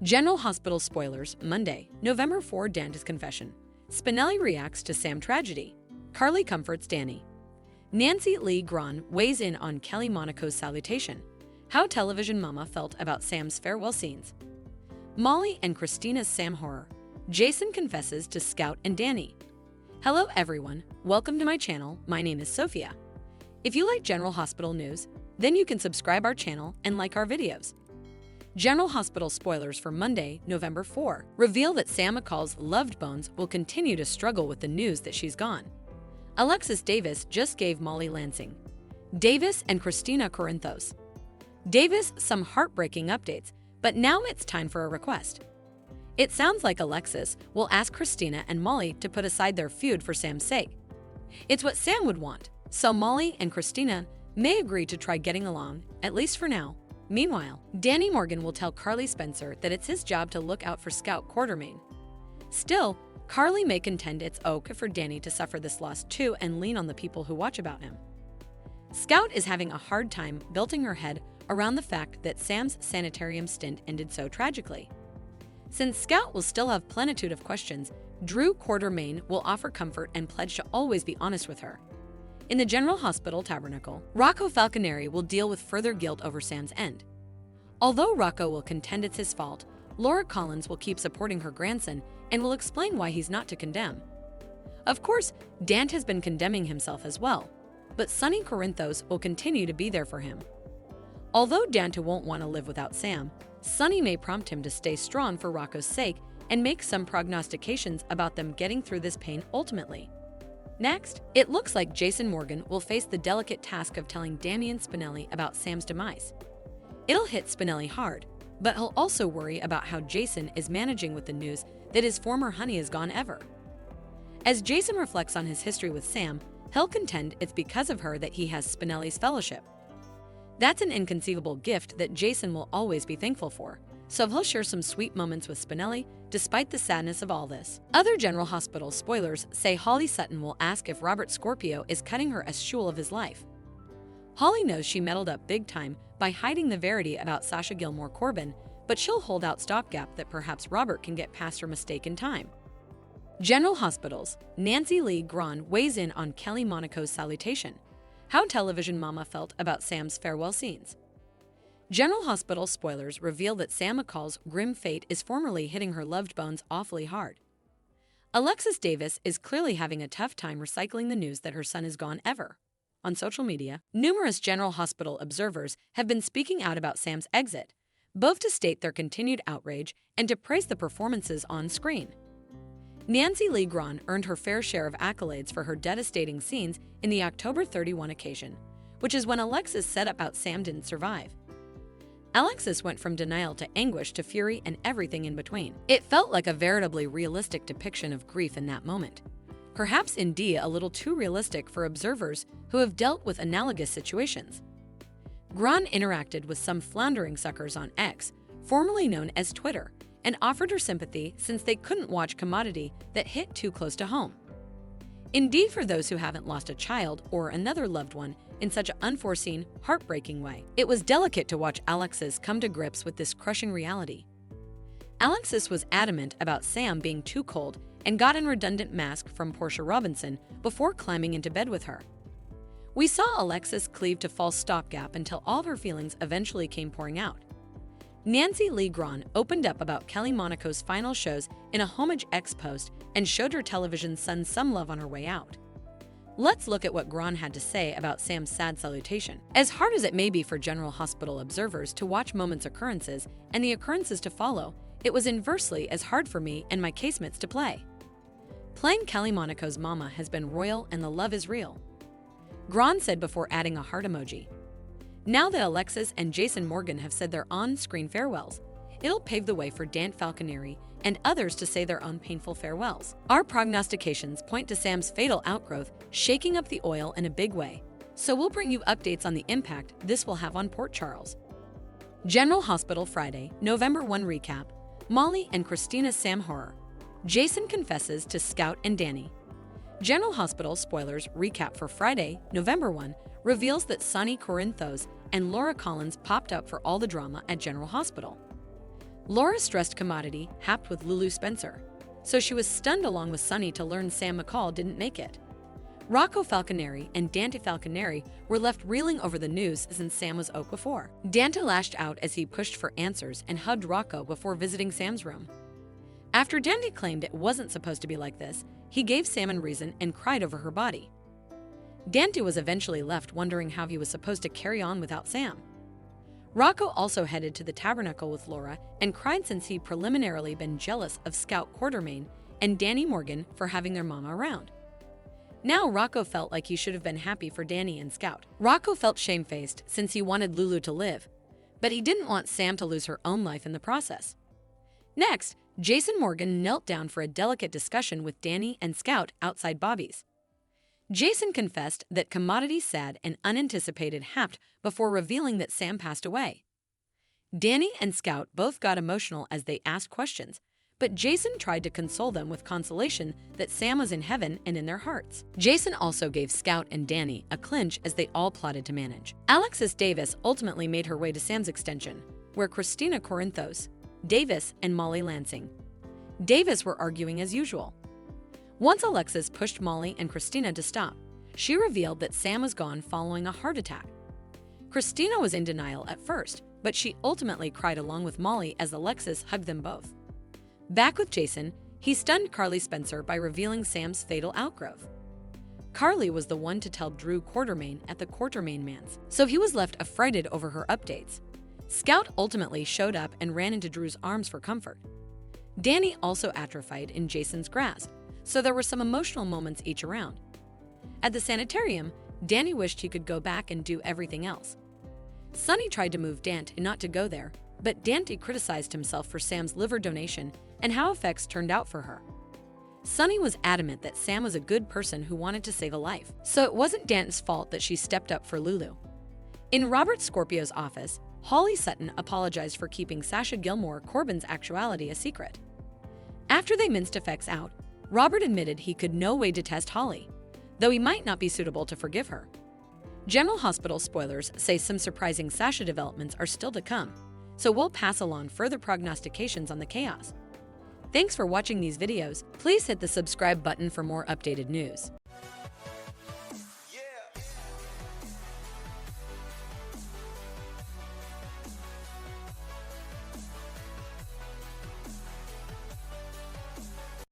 General Hospital spoilers, Monday, November 4. Dante's confession. Spinelli reacts to Sam tragedy. Carly comforts Danny. Nancy Lee Grahn weighs in on Kelly Monaco's salutation. How television mama felt about Sam's farewell scenes. Molly and Christina's Sam horror. Jason confesses to Scout and Danny. Hello everyone, welcome to my channel. My name is Sophia. If you like General Hospital news, then you can subscribe our channel and like our videos. General Hospital spoilers for Monday, November 4, reveal that Sam McCall's loved bones will continue to struggle with the news that she's gone. Alexis Davis just gave Molly Lansing, Davis and Christina Corinthos. Davis some heartbreaking updates, but now it's time for a request. It sounds like Alexis will ask Christina and Molly to put aside their feud for Sam's sake. It's what Sam would want, so Molly and Christina may agree to try getting along, at least for now. Meanwhile, Danny Morgan will tell Carly Spencer that it's his job to look out for Scout Quartermain. Still, Carly may contend it's okay for Danny to suffer this loss too and lean on the people who watch about him. Scout is having a hard time building her head around the fact that Sam's sanitarium stint ended so tragically. Since Scout will still have plenitude of questions, Drew Quartermain will offer comfort and pledge to always be honest with her. In the General Hospital Tabernacle, Rocco Falconeri will deal with further guilt over Sam's end. Although Rocco will contend it's his fault, Laura Collins will keep supporting her grandson and will explain why he's not to condemn. Of course, Dante has been condemning himself as well, but Sonny Corinthos will continue to be there for him. Although Dante won't want to live without Sam, Sonny may prompt him to stay strong for Rocco's sake and make some prognostications about them getting through this pain ultimately. Next, it looks like Jason Morgan will face the delicate task of telling Damian Spinelli about Sam's demise. It'll hit Spinelli hard, but he'll also worry about how Jason is managing with the news that his former honey is gone ever. As Jason reflects on his history with Sam, he'll contend it's because of her that he has Spinelli's fellowship. That's an inconceivable gift that Jason will always be thankful for, so he'll share some sweet moments with Spinelli despite the sadness of all this. Other General Hospital spoilers say Holly Sutton will ask if Robert Scorpio is cutting her a shul of his life. Holly knows she meddled up big time by hiding the verity about Sasha Gilmore Corbin, but she'll hold out stopgap that perhaps Robert can get past her mistake in time. General Hospitals, Nancy Lee Grahn weighs in on Kelly Monaco's salutation. How television mama felt about Sam's farewell scenes. General Hospital spoilers reveal that Sam McCall's grim fate is formerly hitting her loved bones awfully hard. Alexis Davis is clearly having a tough time recycling the news that her son is gone ever. On social media, numerous General Hospital observers have been speaking out about Sam's exit, both to state their continued outrage and to praise the performances on screen. Nancy Lee Grahn earned her fair share of accolades for her devastating scenes in the October 31 occasion, which is when Alexis said about Sam didn't survive. Alexis went from denial to anguish to fury and everything in between. It felt like a veritably realistic depiction of grief in that moment. Perhaps indeed a little too realistic for observers who have dealt with analogous situations. Grahn interacted with some floundering suckers on X, formerly known as Twitter, and offered her sympathy since they couldn't watch commodity that hit too close to home. Indeed, for those who haven't lost a child or another loved one in such an unforeseen, heartbreaking way, it was delicate to watch Alexis come to grips with this crushing reality. Alexis was adamant about Sam being too cold and got a redundant mask from Portia Robinson before climbing into bed with her. We saw Alexis cleave to false stopgap until all of her feelings eventually came pouring out. Nancy Lee Grahn opened up about Kelly Monaco's final shows in a Homage X post and showed her television son some love on her way out. Let's look at what Grahn had to say about Sam's sad salutation. As hard as it may be for General Hospital observers to watch moments' occurrences and the occurrences to follow, it was inversely as hard for me and my casemates to play. Playing Kelly Monaco's mama has been royal and the love is real. Grahn said before adding a heart emoji. Now that Alexis and Jason Morgan have said their on-screen farewells, it'll pave the way for Dante Falconeri and others to say their own painful farewells. Our prognostications point to Sam's fatal outgrowth shaking up the oil in a big way, so we'll bring you updates on the impact this will have on Port Charles. General Hospital Friday, November 1 recap. Molly and Christina's Sam horror. Jason confesses to Scout and Danny. General Hospital spoilers recap for Friday, November 1 reveals that Sonny Corinthos and Laura Collins popped up for all the drama at General Hospital. Laura stressed commodity happed with Lulu Spencer, so she was stunned along with Sunny to learn Sam McCall didn't make it. Rocco Falconeri and Dante Falconeri were left reeling over the news since Sam was out before. Dante lashed out as he pushed for answers and hugged Rocco before visiting Sam's room. After Dante claimed it wasn't supposed to be like this, he gave Sam a reason and cried over her body. Dante was eventually left wondering how he was supposed to carry on without Sam. Rocco also headed to the tabernacle with Laura and cried since he'd preliminarily been jealous of Scout Quartermain and Danny Morgan for having their mama around. Now Rocco felt like he should have been happy for Danny and Scout. Rocco felt shamefaced since he wanted Lulu to live, but he didn't want Sam to lose her own life in the process. Next, Jason Morgan knelt down for a delicate discussion with Danny and Scout outside Bobby's. Jason confessed that Commodity sad and unanticipated happened before revealing that Sam passed away. Danny and Scout both got emotional as they asked questions, but Jason tried to console them with consolation that Sam was in heaven and in their hearts. Jason also gave Scout and Danny a clinch as they all plotted to manage. Alexis Davis ultimately made her way to Sam's extension, where Christina Corinthos, Davis, and Molly Lansing. Davis were arguing as usual. Once Alexis pushed Molly and Christina to stop, she revealed that Sam was gone following a heart attack. Christina was in denial at first, but she ultimately cried along with Molly as Alexis hugged them both. Back with Jason, he stunned Carly Spencer by revealing Sam's fatal outgrowth. Carly was the one to tell Drew Quartermain at the Quartermain Manse, so he was left affrighted over her updates. Scout ultimately showed up and ran into Drew's arms for comfort. Danny also atrophied in Jason's grasp, so there were some emotional moments each around. At the sanitarium, Danny wished he could go back and do everything else. Sunny tried to move Dante not to go there, but Dante criticized himself for Sam's liver donation and how effects turned out for her. Sunny was adamant that Sam was a good person who wanted to save a life, so it wasn't Dante's fault that she stepped up for Lulu. In Robert Scorpio's office, Holly Sutton apologized for keeping Sasha Gilmore Corbin's actuality a secret. After they minced effects out, Robert admitted he could no way detest Holly, though he might not be suitable to forgive her. General Hospital spoilers say some surprising Sasha developments are still to come, so we'll pass along further prognostications on the chaos. Thanks for watching these videos. Please hit the subscribe button for more updated news.